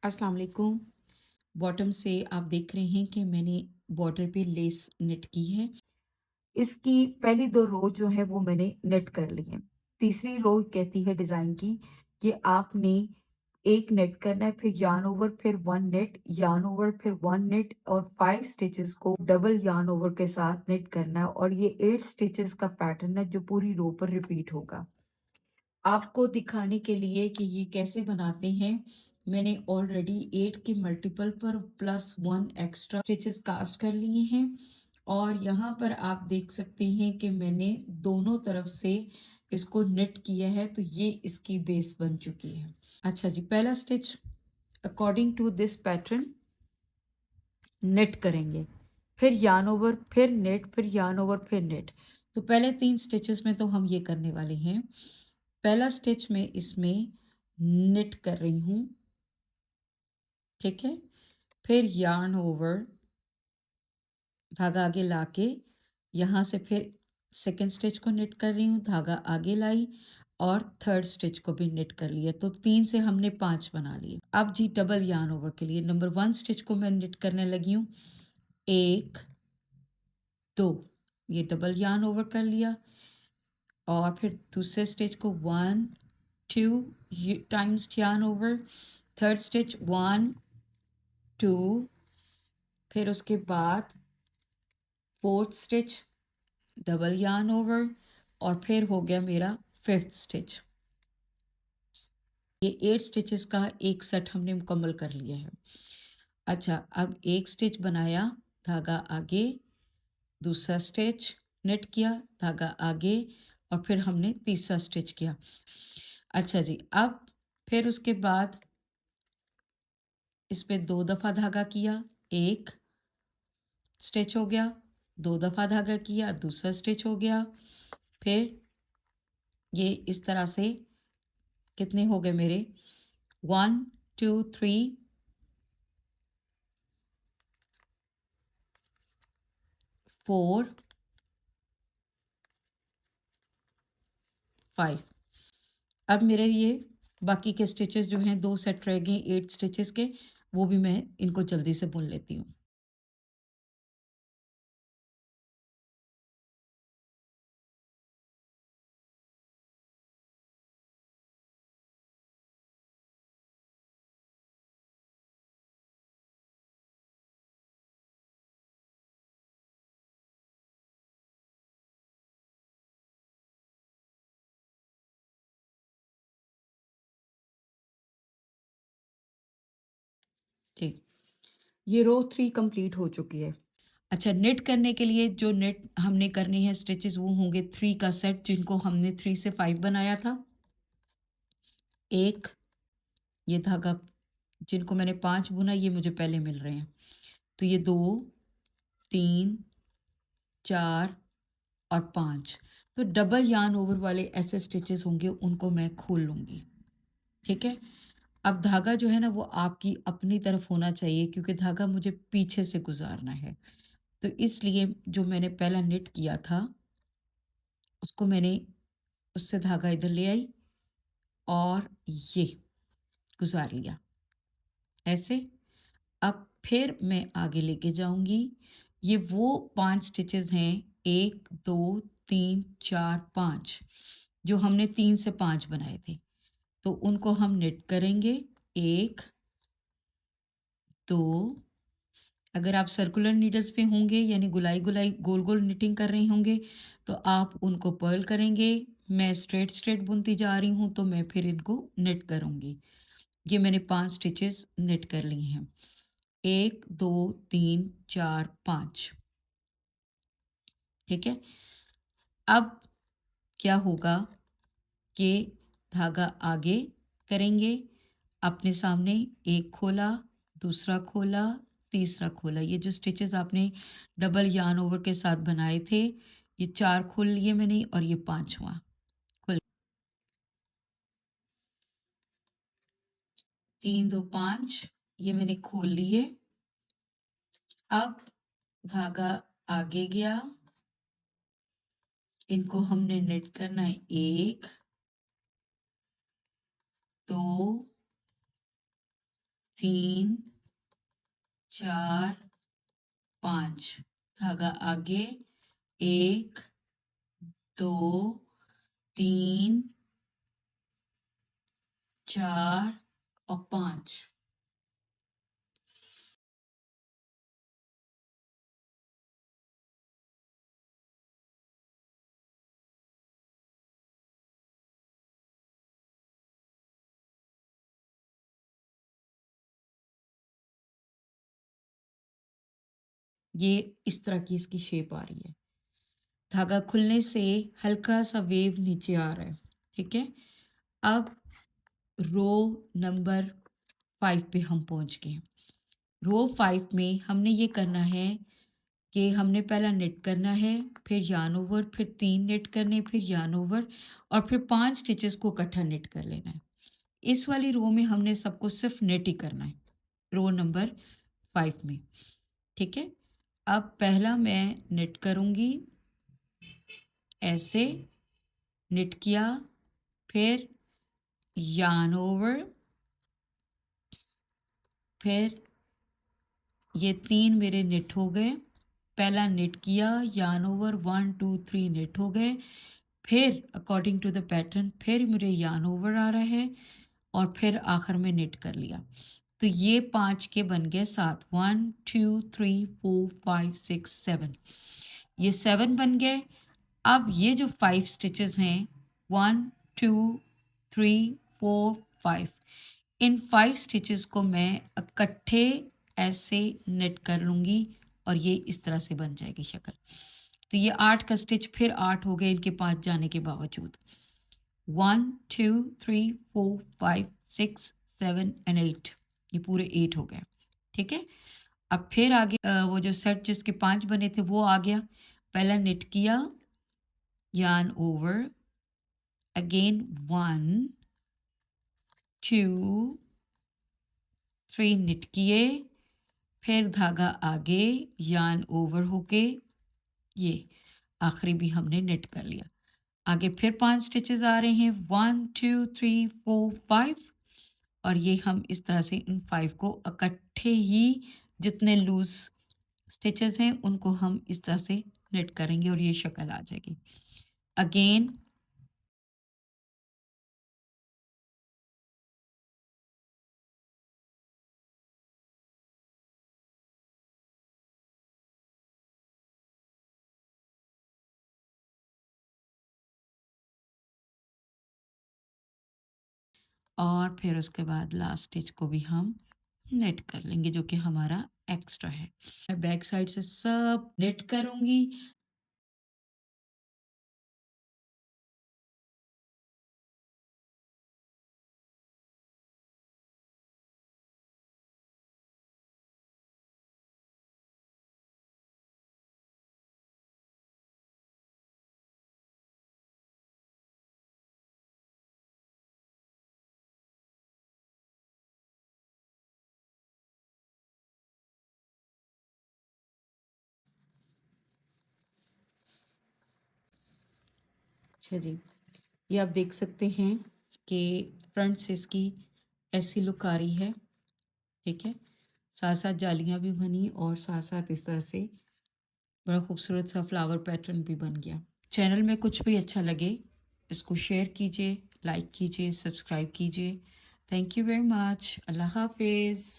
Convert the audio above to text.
अस्सलाम वालेकुम। बॉटम से आप देख रहे हैं कि मैंने बॉर्डर पे लेस नेट की है। इसकी पहली 2 रो जो है वो मैंने नेट कर ली है। तीसरी रो कहती है डिज़ाइन की कि आपने 1 नेट करना है, फिर yarn ओवर, फिर 1 नेट, yarn ओवर, फिर 1 नेट और 5 स्टिचेस को डबल yarn ओवर के साथ नेट करना है और ये 8 स्टिचेस का पैटर्न है जो पूरी रो पर रिपीट होगा। आपको दिखाने के लिए कि ये कैसे बनाते हैं, मैंने ऑलरेडी 8 के मल्टीपल पर प्लस 1 एक्स्ट्रा स्टिचेस कास्ट कर लिए हैं और यहाँ पर आप देख सकते हैं कि मैंने दोनों तरफ से इसको नेट किया है, तो ये इसकी बेस बन चुकी है। अच्छा जी, पहला stitch according to this pattern knit करेंगे, फिर yarn ओवर, फिर नेट, फिर yarn ओवर, फिर नेट। तो पहले 3 स्टिचेस में तो हम ये करने वाले हैं। पहला स्टिच में इसमें निट कर रही हूँ, ठीक है। फिर yarn ओवर, धागा आगे लाके यहाँ से फिर सेकंड स्टिच को निट कर रही हूँ, धागा आगे लाई और थर्ड स्टिच को भी निट कर लिया। तो 3 से हमने 5 बना लिए। अब जी डबल yarn ओवर के लिए नंबर 1 स्टिच को मैं निट करने लगी हूँ, 1 2, ये डबल yarn ओवर कर लिया और फिर दूसरे स्टिच को 1 2 times yarn over, third stitch 1 2, फिर उसके बाद fourth stitch double yarn over और फिर हो गया मेरा फिफ्थ स्टिच। ये 8 स्टिचेस का एक सेट हमने मुकम्मल कर लिया है। अच्छा, अब एक स्टिच बनाया, धागा आगे, दूसरा स्टिच नेट किया, धागा आगे और फिर हमने तीसरा स्टिच किया। अच्छा जी, अब फिर उसके बाद इस पे 2 दफ़ा धागा किया, एक स्टिच हो गया, 2 दफ़ा धागा किया, दूसरा स्टिच हो गया। फिर ये इस तरह से कितने हो गए मेरे 1 2 3 4 5। अब मेरे ये बाकी के स्टिचेस जो हैं 2 सेट रह गए 8 स्टिचेस के, वो भी मैं इनको जल्दी से बुन लेती हूँ। ठीक, ये रो 3 कंप्लीट हो चुकी है। अच्छा, नेट करने के लिए जो नेट हमने करनी है स्टिचेस वो होंगे 3 का सेट, जिनको हमने 3 से 5 बनाया था। एक ये धागा जिनको मैंने 5 बुना, ये मुझे पहले मिल रहे हैं। तो ये 2 3 4 और 5। तो डबल yarn ओवर वाले ऐसे स्टिचेस होंगे, उनको मैं खोल लूँगी, ठीक है। अब धागा जो है ना वो आपकी अपनी तरफ होना चाहिए, क्योंकि धागा मुझे पीछे से गुजारना है। तो इसलिए जो मैंने पहला निट किया था उसको मैंने उससे धागा इधर ले आई और ये गुजार लिया ऐसे। अब फिर मैं आगे लेके जाऊंगी। ये वो 5 स्टिचेस हैं, 1 2 3 4 5, जो हमने 3 से 5 बनाए थे। तो उनको हम निट करेंगे, 1 2। अगर आप सर्कुलर नीडल्स पे होंगे यानी गुलाई गुलाई गोल गोल निटिंग कर रहे होंगे तो आप उनको पर्ल करेंगे। मैं स्ट्रेट स्ट्रेट बुनती जा रही हूँ तो मैं फिर इनको नेट करूँगी। ये मैंने 5 स्टिचेस नेट कर ली हैं, 1 2 3 4 5, ठीक है। अब क्या होगा कि धागा आगे करेंगे, अपने सामने एक खोला, दूसरा खोला, तीसरा खोला। ये जो स्टिचेस आपने डबल yarn ओवर के साथ बनाए थे, ये 4 खोल लिए मैंने और ये 5वां खोल। 3 2 5 ये मैंने खोल लिए। अब धागा आगे गया, इनको हमने नेट करना है, 1 2 3 4 5 धागा आगे 1 2 3 4 और 5 ये इस तरह की इसकी शेप आ रही है। धागा खुलने से हल्का सा वेव नीचे आ रहा है, ठीक है। अब रो नंबर 5 पे हम पहुंच गए। रो 5 में हमने ये करना है कि हमने पहला निट करना है, फिर yarn ओवर, फिर 3 निट करने, फिर yarn ओवर और फिर 5 स्टिचेस को इकट्ठा निट कर लेना है। इस वाली रो में हमने सबको सिर्फ निट ही करना है, रो नंबर 5 में, ठीक है। अब पहला मैं निट करूँगी, ऐसे निट किया, फिर yarn ओवर, फिर ये 3 मेरे निट हो गए। पहला निट किया, yarn ओवर, 1 2 3 निट हो गए। फिर अकॉर्डिंग टू द पैटर्न फिर मुझे yarn ओवर आ रहा है और फिर आखिर में निट कर लिया। तो ये 5 के बन गए 7, 1 2 3 4 5 6 7, ये 7 बन गए। अब ये जो 5 स्टिचेस हैं 1 2 3 4 5, इन 5 स्टिचेस को मैं इकट्ठे ऐसे निट कर लूँगी और ये इस तरह से बन जाएगी शक्ल। तो ये 8 का स्टिच फिर 8 हो गए इनके 5 जाने के बावजूद। 1 2 3 4 5 6 7 एंड 8, ये पूरे 8 हो गए, ठीक है। अब फिर आगे वो जो सेट जिसके 5 बने थे वो आ गया। पहला निट किया, yarn ओवर, अगेन 1 2 3 निट किए, फिर धागा आगे, yarn ओवर होके ये आखिरी भी हमने निट कर लिया। आगे फिर 5 स्टिचेस आ रहे हैं, 1 2 3 4 5 और ये हम इस तरह से इन 5 को इकट्ठे ही जितने लूज स्टिचेस हैं उनको हम इस तरह से निट करेंगे और ये शक्ल आ जाएगी। अगेन और फिर उसके बाद लास्ट स्टिच को भी हम नेट कर लेंगे जो कि हमारा एक्स्ट्रा है। मैं बैक साइड से सब नेट करूंगी। अच्छा जी, ये आप देख सकते हैं कि फ्रंट से इसकी ऐसी लुक आ रही है, ठीक है। साथ साथ जालियाँ भी बनी और साथ साथ इस तरह से बड़ा खूबसूरत सा फ्लावर पैटर्न भी बन गया। चैनल में कुछ भी अच्छा लगे इसको शेयर कीजिए, लाइक कीजिए, सब्सक्राइब कीजिए। Thank you very much. अल्लाह हाफिज़।